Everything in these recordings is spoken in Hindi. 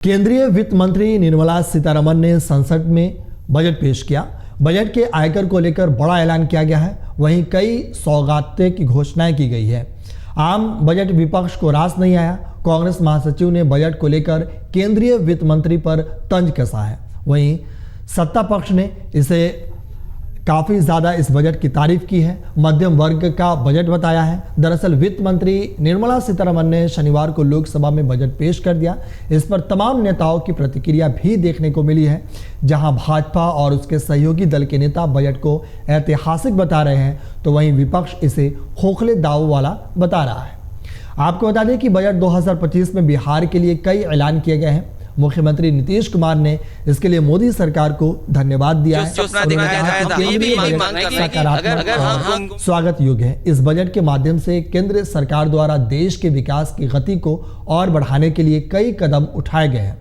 केंद्रीय वित्त मंत्री निर्मला सीतारमण ने संसद में बजट पेश किया। बजट के आयकर को लेकर बड़ा ऐलान किया गया है। वहीं कई सौगातें की घोषणाएं की गई है। आम बजट विपक्ष को रास नहीं आया। कांग्रेस महासचिव ने बजट को लेकर केंद्रीय वित्त मंत्री पर तंज कसा है। वहीं सत्ता पक्ष ने इसे काफी ज्यादा इस बजट की तारीफ की है, मध्यम वर्ग का बजट बताया है। दरअसल वित्त मंत्री निर्मला सीतारमण ने शनिवार को लोकसभा में बजट पेश कर दिया। इस पर तमाम नेताओं की प्रतिक्रिया भी देखने को मिली है। जहां भाजपा और उसके सहयोगी दल के नेता बजट को ऐतिहासिक बता रहे हैं, तो वहीं विपक्ष इसे खोखले दाव वाला बता रहा है। आपको बता दें कि बजट 2025 में बिहार के लिए कई ऐलान किए गए हैं। मुख्यमंत्री नीतीश कुमार ने इसके लिए मोदी सरकार को धन्यवाद दिया है। सकारात्मक स्वागत योग्य है। इस बजट के माध्यम से केंद्र सरकार द्वारा देश के विकास की गति को और बढ़ाने के लिए कई कदम उठाए गए हैं।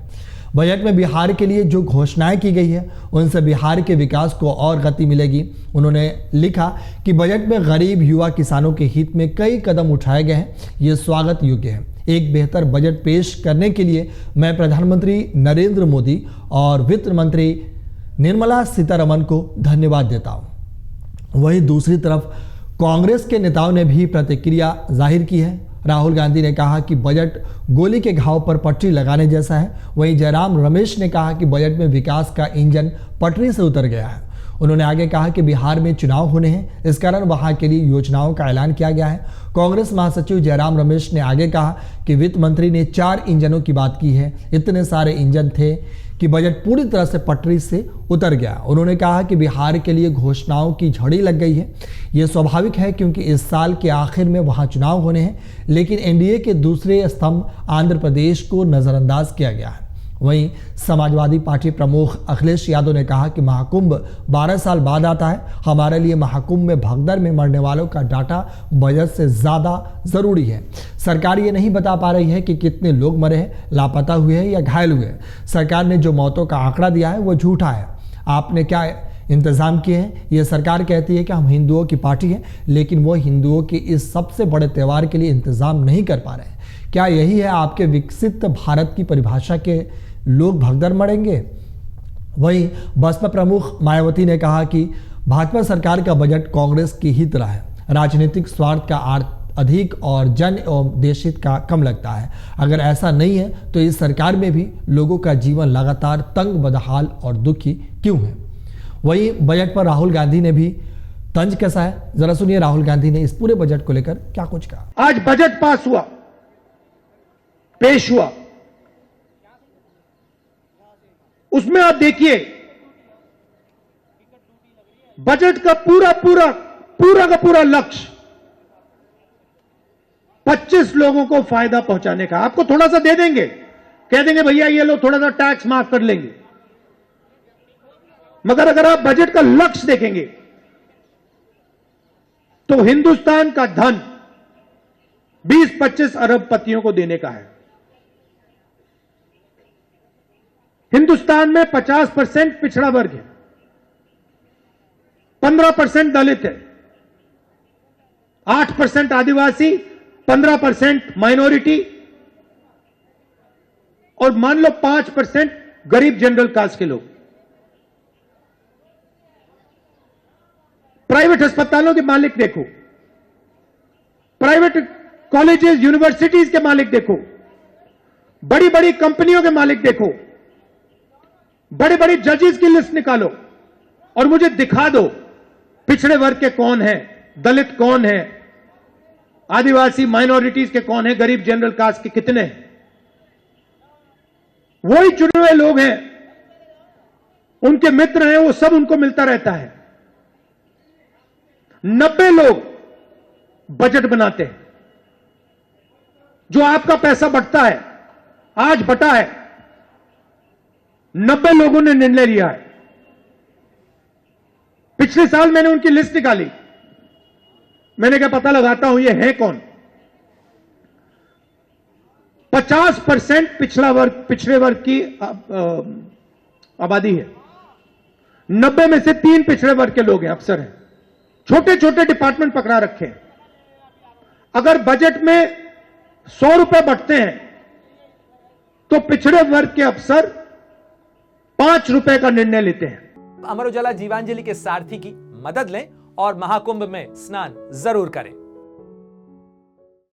बजट में बिहार के लिए जो घोषणाएं की गई है, उनसे बिहार के विकास को और गति मिलेगी। उन्होंने लिखा कि बजट में गरीब युवा किसानों के हित में कई कदम उठाए गए हैं। ये स्वागत योग्य है। एक बेहतर बजट पेश करने के लिए मैं प्रधानमंत्री नरेंद्र मोदी और वित्त मंत्री निर्मला सीतारमण को धन्यवाद देता हूं। वहीं दूसरी तरफ कांग्रेस के नेताओं ने भी प्रतिक्रिया जाहिर की है। राहुल गांधी ने कहा कि बजट गोली के घाव पर पटरी लगाने जैसा है। वहीं जयराम रमेश ने कहा कि बजट में विकास का इंजन पटरी से उतर गया है। उन्होंने आगे कहा कि बिहार में चुनाव होने हैं, इस कारण वहां के लिए योजनाओं का ऐलान किया गया है। कांग्रेस महासचिव जयराम रमेश ने आगे कहा कि वित्त मंत्री ने 4 इंजनों की बात की है। इतने सारे इंजन थे कि बजट पूरी तरह से पटरी से उतर गया। उन्होंने कहा कि बिहार के लिए घोषणाओं की झड़ी लग गई है। यह स्वाभाविक है क्योंकि इस साल के आखिर में वहां चुनाव होने हैं, लेकिन एनडीए के दूसरे स्तंभ आंध्र प्रदेश को नजरअंदाज किया गया है। वहीं समाजवादी पार्टी प्रमुख अखिलेश यादव ने कहा कि महाकुंभ 12 साल बाद आता है। हमारे लिए महाकुंभ में भगदड़ में मरने वालों का डाटा बजट से ज्यादा जरूरी है। सरकार ये नहीं बता पा रही है कि कितने लोग मरे हैं, लापता हुए हैं या घायल हुए हैं। सरकार ने जो मौतों का आंकड़ा दिया है वो झूठा है। आपने क्या इंतजाम किए हैं? ये सरकार कहती है कि हम हिंदुओं की पार्टी है, लेकिन वो हिंदुओं के इस सबसे बड़े त्यौहार के लिए इंतजाम नहीं कर पा रहे हैं। क्या यही है आपके विकसित भारत की परिभाषा के लोग भगदड़ मरेंगे? वहीं बसपा प्रमुख मायावती ने कहा कि भाजपा सरकार का बजट कांग्रेस की ही तरह है। राजनीतिक स्वार्थ का अधिक और जन एवं देश हित का कम लगता है। अगर ऐसा नहीं है तो इस सरकार में भी लोगों का जीवन लगातार तंग बदहाल और दुखी क्यों है? वहीं बजट पर राहुल गांधी ने भी तंज कसा है। जरा सुनिए राहुल गांधी ने इस पूरे बजट को लेकर क्या कुछ कहा। आज बजट पास हुआ, पेश हुआ, उसमें आप देखिए बजट का पूरा लक्ष्य 25 लोगों को फायदा पहुंचाने का। आपको थोड़ा सा दे देंगे, कह देंगे भैया ये लो थोड़ा सा टैक्स माफ कर लेंगे, मगर अगर आप बजट का लक्ष्य देखेंगे तो हिंदुस्तान का धन 20-25 अरबपतियों को देने का है। हिंदुस्तान में 50% पिछड़ा वर्ग है, 15% दलित है, 8% आदिवासी, 15% माइनॉरिटी और मान लो 5% गरीब जनरल कास्ट के लोग। प्राइवेट अस्पतालों के मालिक देखो, प्राइवेट कॉलेजेस यूनिवर्सिटीज के मालिक देखो, बड़ी बड़ी कंपनियों के मालिक देखो, बड़े बड़े जजेस की लिस्ट निकालो और मुझे दिखा दो पिछड़े वर्ग के कौन है, दलित कौन है, आदिवासी माइनॉरिटीज के कौन है, गरीब जनरल कास्ट के कितने हैं। वही चुने हुए लोग हैं, उनके मित्र हैं, वो सब उनको मिलता रहता है। 90 लोग बजट बनाते हैं। जो आपका पैसा बटता है, आज बटा है, 90 लोगों ने निर्णय लिया है। पिछले साल मैंने उनकी लिस्ट निकाली, मैंने क्या पता लगाता हूं ये है कौन। 50% पिछड़े वर्ग की आबादी है। 90 में से 3 पिछड़े वर्ग के लोग हैं, अफसर हैं। छोटे छोटे डिपार्टमेंट पकड़ा रखे हैं। अगर बजट में 100 रुपए बटते हैं तो पिछड़े वर्ग के अफसर 5 रुपए का निर्णय लेते हैं। अमर उजाला जीवांजलि के सारथी की मदद लें और महाकुंभ में स्नान जरूर करें।